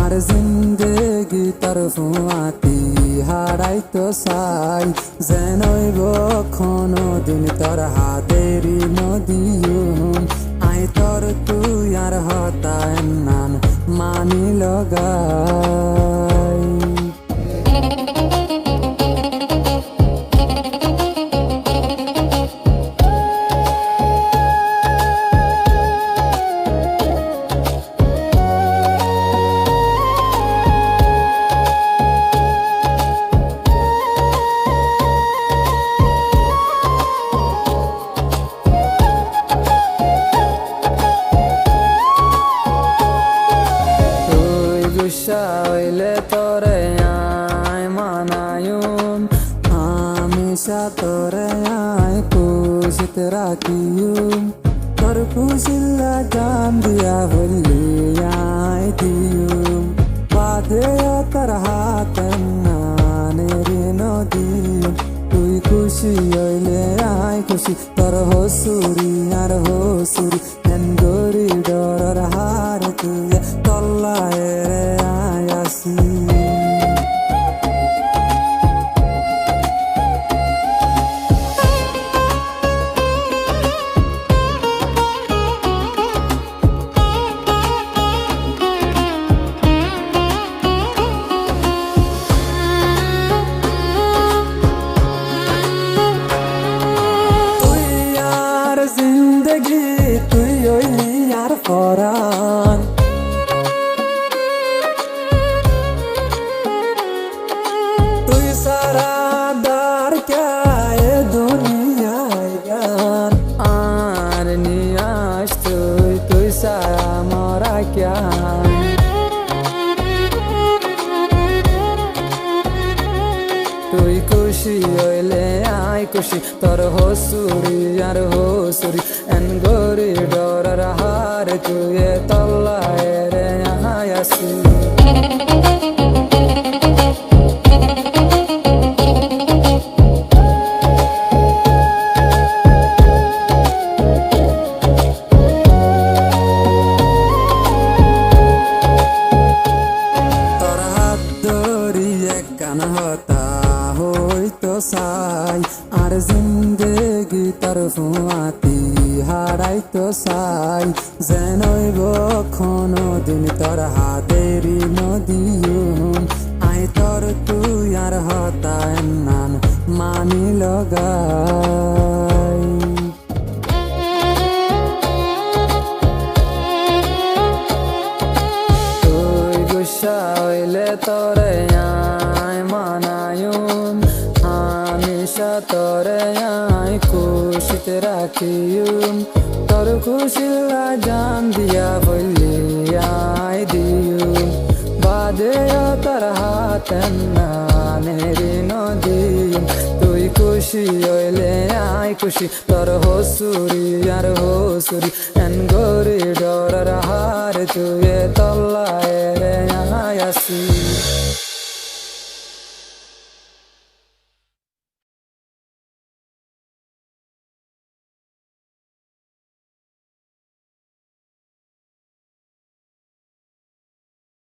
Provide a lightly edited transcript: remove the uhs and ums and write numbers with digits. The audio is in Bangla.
আর জিন্দেগি তোর ফুয়াতি হারাইতো চাই যেনইব কোনো দিন তোর হাতেরি নদীম আই তোর তুই আর হতায় নান মানি লগাই হইলে তোরে আয় মানায়ুম হামেশা তোরে আয় খুশিতে রাখিয়ুম তোর খুশিল্লা জান দিয়া বললি আয় দিয়ুম বাদে তোর হাতে নানেরি নদী তুই খুশি হইলে আয় খুশি তোর হসুরি আর হসুরি এন গরি ডর হার তুই তল্লায় রে আয়াসি জিন্দগি তুই হইলি আর পরাণ তুই সারা দার কে দুনিয়ায় গান আর নিয়াস তুই সারা মরা ক্যা তুই খুশি হইলে আয় খুশি তোর হসুরি আর হসুরি এন গরি ডরার হার তুই তল্লায় রে আয়াসি তোর হাত ধরিয়ে কান হতা হইতো চাই আর জিন্দেগি তোর ফুয়াতি হারাইতো চাই যেনইব কোনো দিন তোর হাতেরি নদীম আই তোর তুই আর হতায় নান মানি লগাই তুই গুসা হইলে তোরে আয় মানায়ুম হামেশা তোরে আয় খুশিতে রাখিয়ুম তোর খুশিল্লা জান দিয়া বললি আয় দিয়ুম বাদে তোর হাতে নানেরি নদীম তুই খুশি হইলে আয় খুশি তোর হসুরি আর হসুরি এন গরি ডরার হার তুই তল্লায় রে